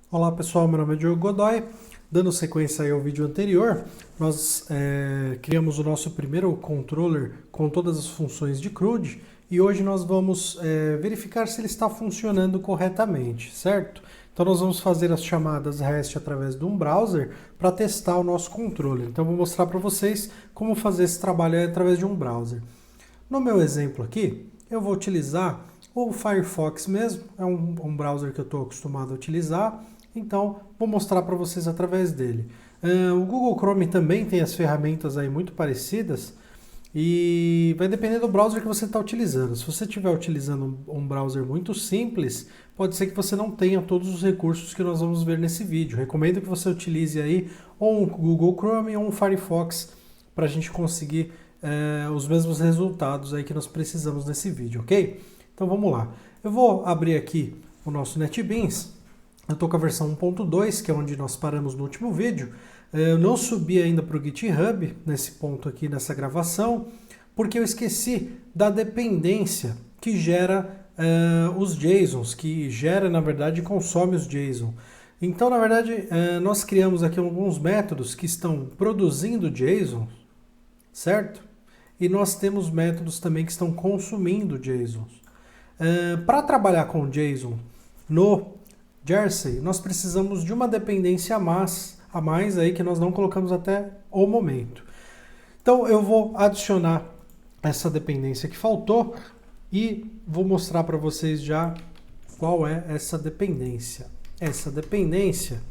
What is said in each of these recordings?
Olá pessoal, meu nome é Diogo Godoy. Dando sequência aí ao vídeo anterior, nós criamos o nosso primeiro controller com todas as funções de CRUD e hoje nós vamos verificar se ele está funcionando corretamente, certo? Então nós vamos fazer as chamadas REST através de um browser para testar o nosso controller. Então eu vou mostrar para vocês como fazer esse trabalho através de um browser. No meu exemplo aqui, eu vou utilizar o Firefox mesmo, é um browser que eu estou acostumado a utilizar, então vou mostrar para vocês através dele. O Google Chrome também tem as ferramentas aí muito parecidas e vai depender do browser que você está utilizando. Se você estiver utilizando um browser muito simples, pode ser que você não tenha todos os recursos que nós vamos ver nesse vídeo. Recomendo que você utilize aí ou um Google Chrome ou um Firefox para a gente conseguir os mesmos resultados aí que nós precisamos nesse vídeo, ok? Então vamos lá. Eu vou abrir aqui o nosso NetBeans. Eu estou com a versão 1.2, que é onde nós paramos no último vídeo. Eu não subi ainda para o GitHub, nesse ponto aqui, nessa gravação, porque eu esqueci da dependência que gera os JSONs, que gera, na verdade, e consome os JSON. Então, na verdade, nós criamos aqui alguns métodos que estão produzindo JSON, certo? E nós temos métodos também que estão consumindo JSONs. Para trabalhar com JSON no Jersey, nós precisamos de uma dependência a mais aí que nós não colocamos até o momento. Então eu vou adicionar essa dependência que faltou e vou mostrar para vocês já qual é essa dependência. Essa dependência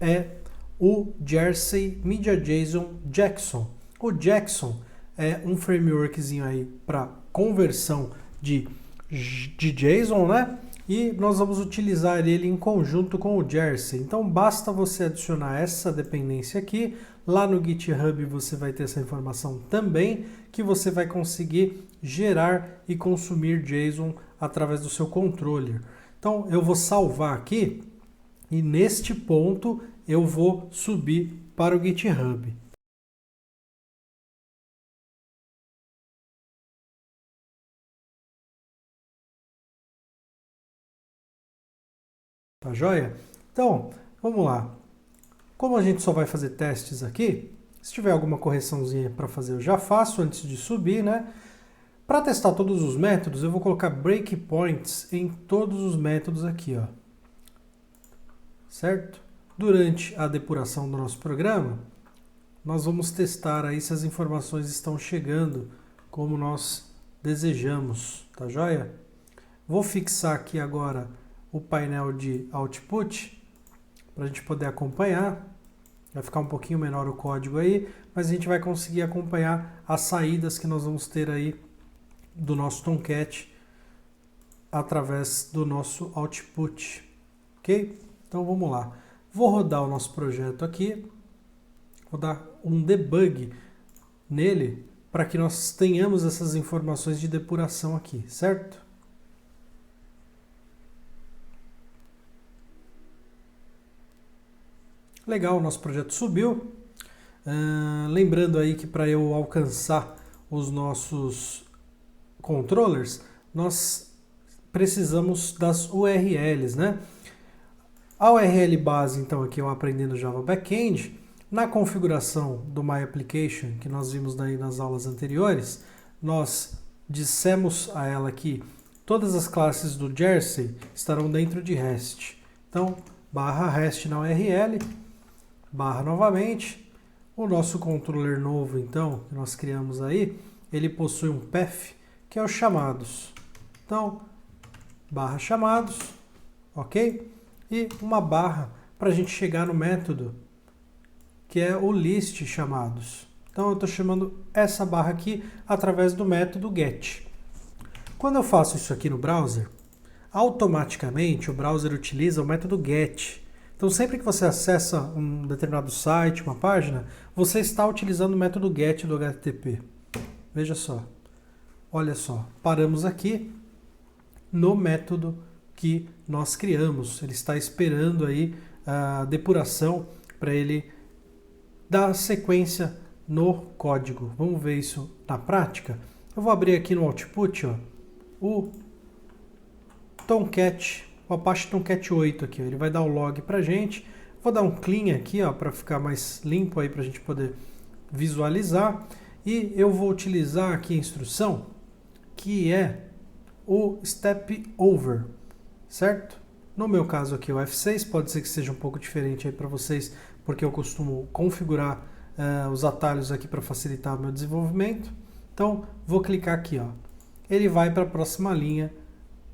é o Jersey MediaJSON Jackson. O Jackson é um frameworkzinho aí para conversão de JSON, né? E nós vamos utilizar ele em conjunto com o Jersey. Então basta você adicionar essa dependência aqui. Lá no GitHub você vai ter essa informação também, que você vai conseguir gerar e consumir JSON através do seu controller. Então eu vou salvar aqui e neste ponto eu vou subir para o GitHub. Tá joia? Então, vamos lá. Como a gente só vai fazer testes aqui, se tiver alguma correçãozinha para fazer eu já faço antes de subir, né? Para testar todos os métodos, eu vou colocar breakpoints em todos os métodos aqui, ó. Certo? Durante a depuração do nosso programa, nós vamos testar aí se as informações estão chegando como nós desejamos, tá joia? Vou fixar aqui agora o painel de output para a gente poder acompanhar. Vai ficar um pouquinho menor o código aí, mas a gente vai conseguir acompanhar as saídas que nós vamos ter aí do nosso Tomcat através do nosso output, ok? Então vamos lá. Vou rodar o nosso projeto aqui, vou dar um debug nele para que nós tenhamos essas informações de depuração aqui, certo? Legal, o nosso projeto subiu. Lembrando aí que para eu alcançar os nossos controllers, nós precisamos das URLs, né? A URL base, então, aqui eu aprendendo Java Backend, na configuração do My Application, que nós vimos aí nas aulas anteriores, nós dissemos a ela que todas as classes do Jersey estarão dentro de REST. Então, barra REST na URL, barra novamente. O nosso controller novo, então, que nós criamos aí, ele possui um path, que é os chamados. Então, barra chamados, ok? E uma barra para a gente chegar no método, que é o list chamados. Então, eu estou chamando essa barra aqui através do método get. Quando eu faço isso aqui no browser, automaticamente o browser utiliza o método get. Então, sempre que você acessa um determinado site, uma página, você está utilizando o método get do HTTP. Veja só. Olha só. Paramos aqui no método que nós criamos. Ele está esperando aí a depuração para ele dar sequência no código. Vamos ver isso na prática? Eu vou abrir aqui no output, ó, o Tomcat o Apache Tomcat 8 aqui, ó, ele vai dar o log pra gente. Vou dar um clean aqui, ó, para ficar mais limpo aí para a gente poder visualizar. E eu vou utilizar aqui a instrução que é o step over, certo? No meu caso aqui o F6, pode ser que seja um pouco diferente aí para vocês, porque eu costumo configurar os atalhos aqui para facilitar o meu desenvolvimento. Então vou clicar aqui, ó. Ele vai para a próxima linha,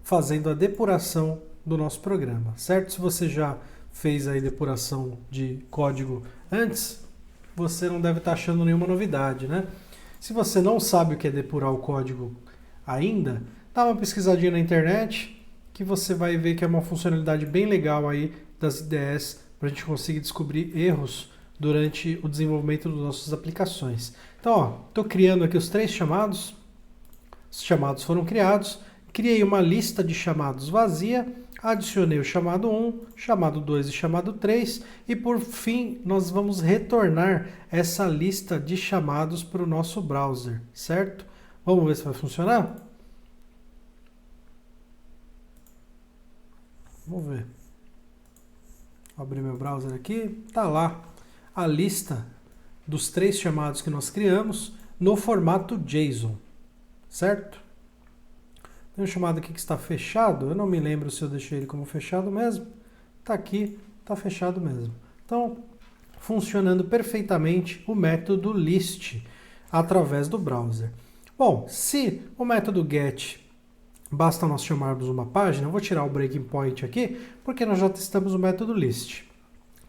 fazendo a depuração do nosso programa, certo? Se você já fez aí depuração de código antes, você não deve estar achando nenhuma novidade, né? Se você não sabe o que é depurar o código ainda, dá uma pesquisadinha na internet que você vai ver que é uma funcionalidade bem legal aí das IDEs para a gente conseguir descobrir erros durante o desenvolvimento das nossas aplicações. Então, ó, estou criando aqui os 3 chamados. Os chamados foram criados. Criei uma lista de chamados vazia. Adicionei o chamado 1, chamado 2 e chamado 3 e por fim nós vamos retornar essa lista de chamados para o nosso browser, certo? Vamos ver se vai funcionar? Vamos ver. Vou abrir meu browser aqui, tá lá a lista dos 3 chamados que nós criamos no formato JSON, certo? Tem um chamado aqui que está fechado, eu não me lembro se eu deixei ele como fechado mesmo. Está aqui, está fechado mesmo. Então, funcionando perfeitamente o método list através do browser. Bom, se o método get basta nós chamarmos uma página, eu vou tirar o breaking point aqui, porque nós já testamos o método list.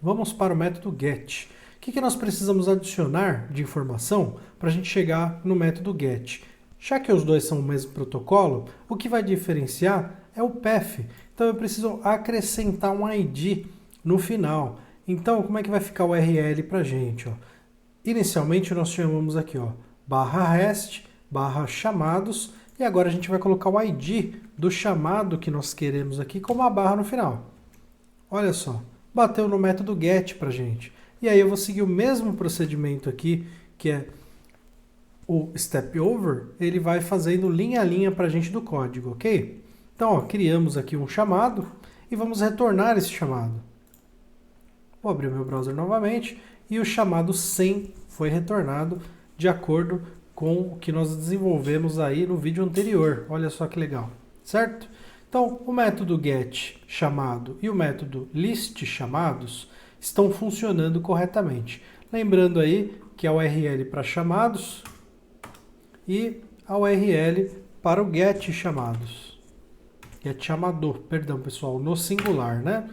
Vamos para o método get. O que nós precisamos adicionar de informação para a gente chegar no método get? Já que os dois são o mesmo protocolo, o que vai diferenciar é o path. Então eu preciso acrescentar um ID no final. Então como é que vai ficar o URL para a gente? Ó? Inicialmente nós chamamos aqui ó, /rest, /chamados, e agora a gente vai colocar o ID do chamado que nós queremos aqui com uma barra no final. Olha só, bateu no método get para a gente. E aí eu vou seguir o mesmo procedimento aqui, que é o step over, ele vai fazendo linha a linha para a gente do código, ok? Então, ó, criamos aqui um chamado e vamos retornar esse chamado. Vou abrir o meu browser novamente e o chamado 100 foi retornado de acordo com o que nós desenvolvemos aí no vídeo anterior. Olha só que legal, certo? Então, o método get chamado e o método list chamados estão funcionando corretamente. Lembrando aí que a URL para chamados e a URL para o get chamados. Get chamador, perdão pessoal, no singular, né?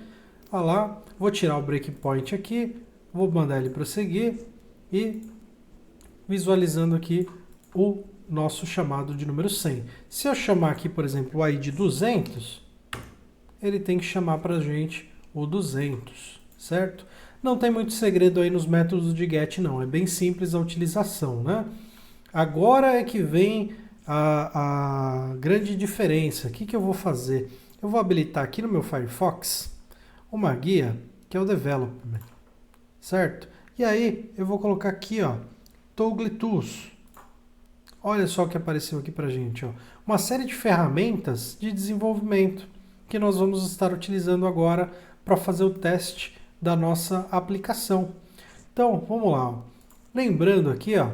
Olha lá, vou tirar o breakpoint aqui, vou mandar ele prosseguir e visualizando aqui o nosso chamado de número 100. Se eu chamar aqui, por exemplo, o ID 200, ele tem que chamar para a gente o 200, certo? Não tem muito segredo aí nos métodos de get não, é bem simples a utilização, né? Agora é que vem a grande diferença. O que eu vou fazer? Eu vou habilitar aqui no meu Firefox uma guia que é o Development, certo? E aí eu vou colocar aqui, ó, Toggle Tools. Olha só o que apareceu aqui pra gente, ó. Uma série de ferramentas de desenvolvimento que nós vamos estar utilizando agora para fazer o teste da nossa aplicação. Então, vamos lá. Ó. Lembrando aqui, ó,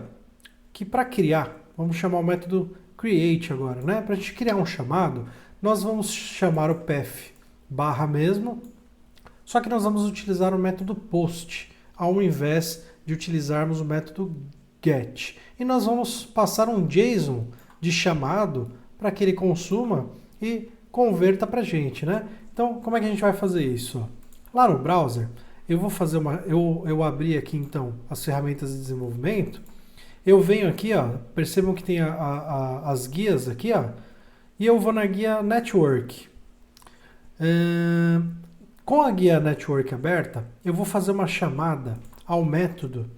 que para criar, vamos chamar o método create agora, né? Para a gente criar um chamado, nós vamos chamar o path barra mesmo, só que nós vamos utilizar o método post, ao invés de utilizarmos o método get. E nós vamos passar um JSON de chamado para que ele consuma e converta para a gente, né? Então, como é que a gente vai fazer isso? Lá no browser, eu vou fazer eu abri aqui então as ferramentas de desenvolvimento. Eu venho aqui, ó, percebam que tem as guias aqui, ó, e eu vou na guia Network. Com a guia Network aberta, eu vou fazer uma chamada ao método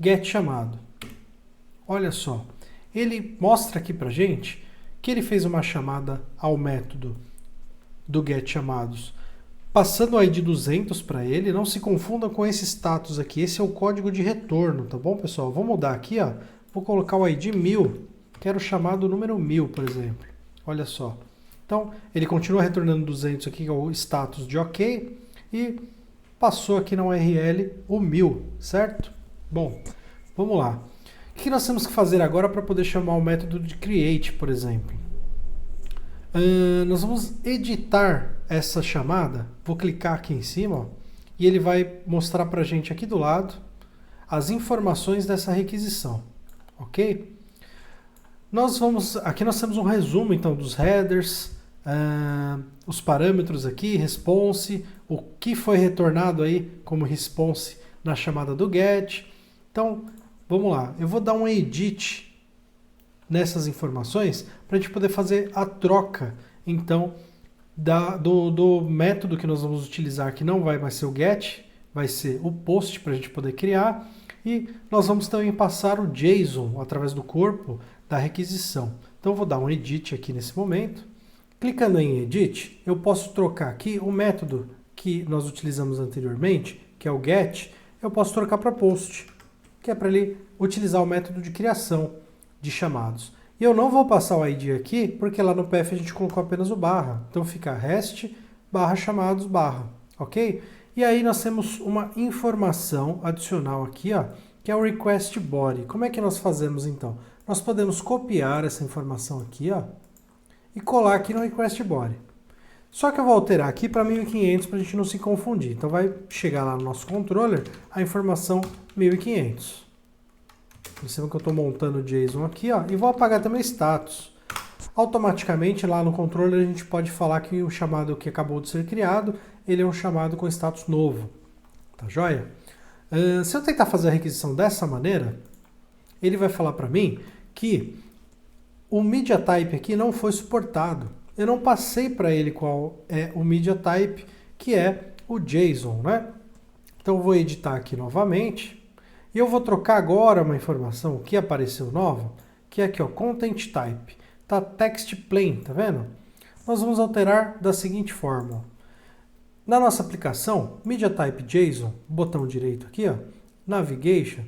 getChamado. Olha só, ele mostra aqui pra gente que ele fez uma chamada ao método do getChamados, passando o ID 200 para ele. Não se confunda com esse status aqui, esse é o código de retorno, tá bom, pessoal? Vou mudar aqui, ó, vou colocar o ID 1000, quero chamar do número 1000, por exemplo. Olha só, Então, ele continua retornando 200 aqui, que é o status de OK, e passou aqui na URL o 1000, certo? Bom, vamos lá. O que nós temos que fazer agora para poder chamar o método de create, por exemplo? Nós vamos editar essa chamada. Vou clicar aqui em cima, ó, e ele vai mostrar para a gente aqui do lado as informações dessa requisição, ok? Aqui nós temos um resumo então dos headers, os parâmetros aqui, response, o que foi retornado aí como response na chamada do get. Então, vamos lá, eu vou dar um edit nessas informações para a gente poder fazer a troca então do método que nós vamos utilizar, que não vai mais ser o get, vai ser o post para a gente poder criar, e nós vamos também passar o JSON através do corpo da requisição. Então eu vou dar um edit aqui nesse momento. Clicando em edit, eu posso trocar aqui o método que nós utilizamos anteriormente, que é o get, eu posso trocar para post, que é para ele utilizar o método de criação de chamados. E eu não vou passar o ID aqui, porque lá no PF a gente colocou apenas o barra. Então fica rest barra chamados barra, ok? E aí nós temos uma informação adicional aqui, ó, que é o request body. Como é que nós fazemos então? Nós podemos copiar essa informação aqui, ó, e colar aqui no request body. Só que eu vou alterar aqui para 1500 para a gente não se confundir. Então vai chegar lá no nosso controller a informação 1500. Percebam que eu estou montando o JSON aqui, ó, e vou apagar também o status. Automaticamente lá no controller a gente pode falar que o chamado que acabou de ser criado, ele é um chamado com status novo. Tá joia? Se eu tentar fazer a requisição dessa maneira, ele vai falar para mim que o media type aqui não foi suportado. Eu não passei para ele qual é o media type, que é o JSON, né? Então eu vou editar aqui novamente. E eu vou trocar agora uma informação que apareceu nova, que é aqui, ó, Content Type. Tá text plain, tá vendo? Nós vamos alterar da seguinte forma. Na nossa aplicação, Media Type JSON, botão direito aqui, ó, Navigation,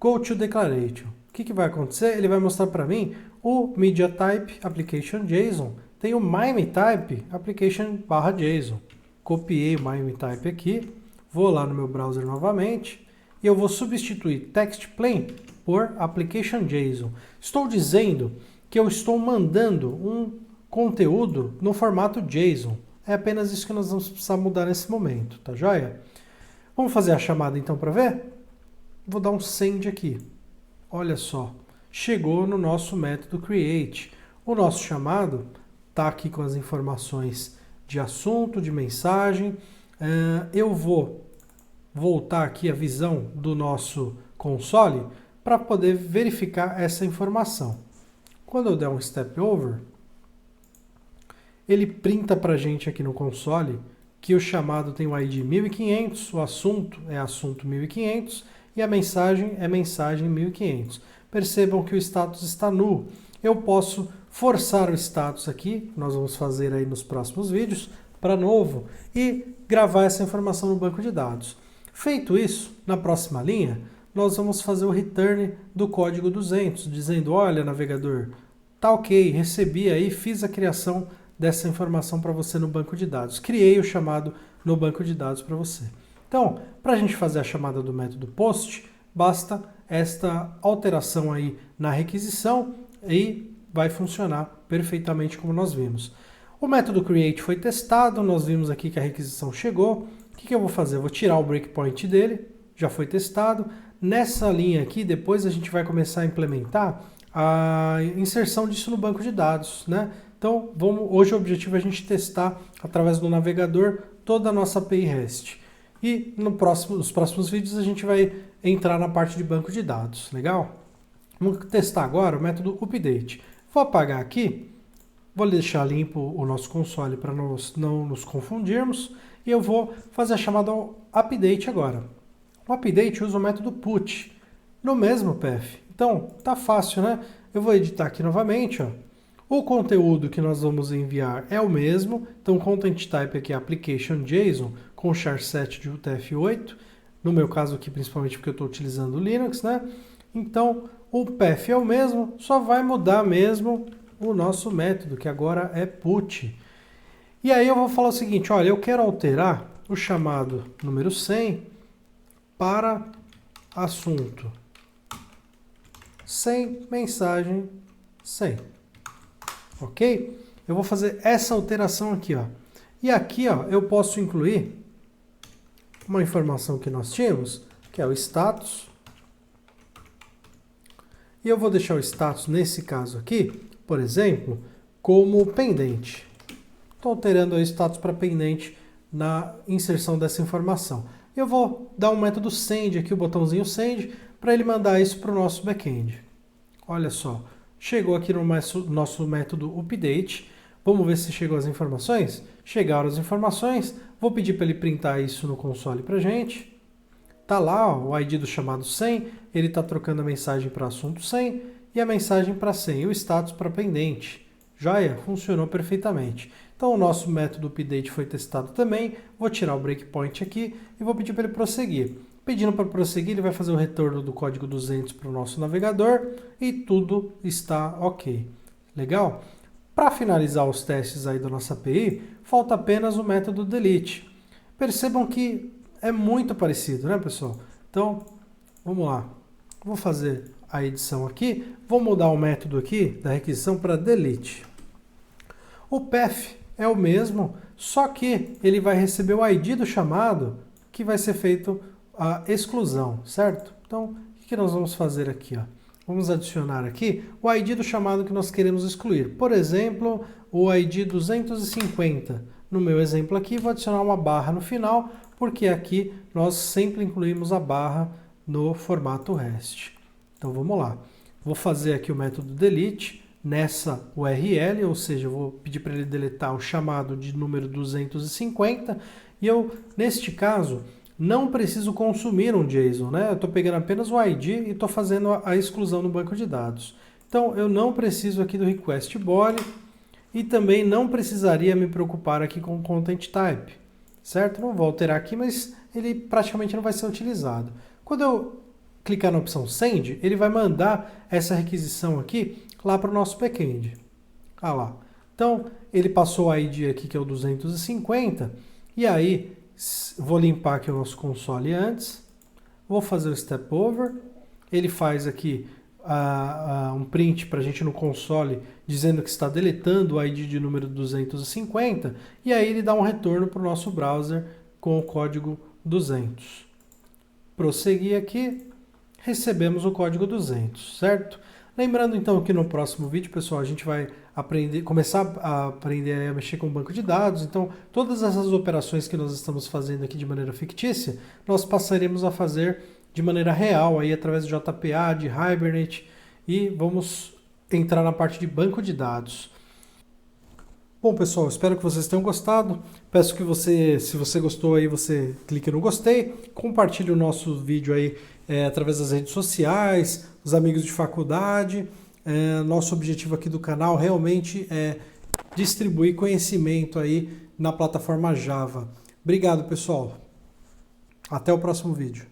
Go to Declaration. O que vai acontecer? Ele vai mostrar para mim o Media Type Application JSON. Tem o MIME Type Application /JSON. Copiei o MIME Type aqui, vou lá no meu browser novamente, e eu vou substituir text plain por application JSON. Estou dizendo que eu estou mandando um conteúdo no formato JSON. É apenas isso que nós vamos precisar mudar nesse momento, tá joia? Vamos fazer a chamada então para ver? Vou dar um send aqui. Olha só, chegou no nosso método create. O nosso chamado está aqui com as informações de assunto, de mensagem. Eu vou voltar aqui a visão do nosso console para poder verificar essa informação. Quando eu der um step over, ele printa para a gente aqui no console que o chamado tem o ID 1500, o assunto é assunto 1500 e a mensagem é mensagem 1500. Percebam que o status está null. Eu posso forçar o status aqui, nós vamos fazer aí nos próximos vídeos, para novo e gravar essa informação no banco de dados. Feito isso, na próxima linha, nós vamos fazer o return do código 200, dizendo, olha, navegador, tá ok, recebi aí, fiz a criação dessa informação para você no banco de dados. Criei o chamado no banco de dados para você. Então, para a gente fazer a chamada do método post, basta esta alteração aí na requisição e vai funcionar perfeitamente como nós vimos. O método create foi testado, nós vimos aqui que a requisição chegou. O que eu vou fazer? Eu vou tirar o breakpoint dele, já foi testado. Nessa linha aqui, depois a gente vai começar a implementar a inserção disso no banco de dados, né? Então, hoje o objetivo é a gente testar através do navegador toda a nossa API REST. E nos próximos vídeos a gente vai entrar na parte de banco de dados, legal? Vamos testar agora o método update. Vou apagar aqui, vou deixar limpo o nosso console para não nos confundirmos. E eu vou fazer a chamada ao update agora. O update usa o método put no mesmo path. Então, tá fácil, né? Eu vou editar aqui novamente, ó. O conteúdo que nós vamos enviar é o mesmo. Então, content type aqui é application JSON com char7 de UTF-8. No meu caso aqui, principalmente porque eu estou utilizando o Linux, né? Então, o path é o mesmo, só vai mudar mesmo o nosso método, que agora é put. E aí eu vou falar o seguinte, olha, eu quero alterar o chamado número 100 para assunto 100, mensagem 100. Ok? Eu vou fazer essa alteração aqui, ó. E aqui, ó, eu posso incluir uma informação que nós tínhamos, que é o status. E eu vou deixar o status, nesse caso aqui, por exemplo, como pendente. Estou alterando o status para pendente na inserção dessa informação. Eu vou dar um método send aqui, o botãozinho send, para ele mandar isso para o nosso back-end. Olha só, chegou aqui no nosso método update. Vamos ver se chegou as informações? Chegaram as informações. Vou pedir para ele printar isso no console para a gente. Tá lá, ó, o ID do chamado 100, ele está trocando a mensagem para assunto 100 e a mensagem para 100 e o status para pendente. Joia? Funcionou perfeitamente. Então o nosso método update foi testado também. Vou tirar o breakpoint aqui e vou pedir para ele prosseguir. Pedindo para prosseguir, ele vai fazer o retorno do código 200 para o nosso navegador e tudo está ok. Legal? Para finalizar os testes aí da nossa API, falta apenas o método delete. Percebam que é muito parecido, né, pessoal? Então, vamos lá. Vou fazer a edição aqui. Vou mudar o método aqui da requisição para delete. O path é o mesmo, só que ele vai receber o ID do chamado, que vai ser feito a exclusão, certo? Então, o que nós vamos fazer aqui, ó? Vamos adicionar aqui o ID do chamado que nós queremos excluir. Por exemplo, o ID 250. No meu exemplo aqui, vou adicionar uma barra no final, porque aqui nós sempre incluímos a barra no formato REST. Então vamos lá. Vou fazer aqui o método delete nessa URL, ou seja, eu vou pedir para ele deletar o chamado de número 250 e eu, neste caso, não preciso consumir um JSON, né? Eu estou pegando apenas o ID e estou fazendo a exclusão no banco de dados. Então eu não preciso aqui do request body e também não precisaria me preocupar aqui com o content type, certo? Não vou alterar aqui, mas ele praticamente não vai ser utilizado. Quando eu clicar na opção Send, ele vai mandar essa requisição aqui lá para o nosso back-end. Ah lá. Então, ele passou o ID aqui, que é o 250, e aí vou limpar aqui o nosso console antes, vou fazer o step over, ele faz aqui um print para a gente no console dizendo que está deletando o ID de número 250 e aí ele dá um retorno para o nosso browser com o código 200. Prosseguir aqui, recebemos o código 200, certo? Lembrando então que no próximo vídeo, pessoal, a gente vai começar a aprender a mexer com o banco de dados. Então, todas essas operações que nós estamos fazendo aqui de maneira fictícia, nós passaremos a fazer de maneira real, aí através de JPA, de Hibernate, e vamos entrar na parte de banco de dados. Bom, pessoal, espero que vocês tenham gostado. Peço que você, se você gostou, aí você clique no gostei, compartilhe o nosso vídeo aí através das redes sociais, os amigos de faculdade. Nosso objetivo aqui do canal realmente é distribuir conhecimento aí na plataforma Java. Obrigado, pessoal. Até o próximo vídeo.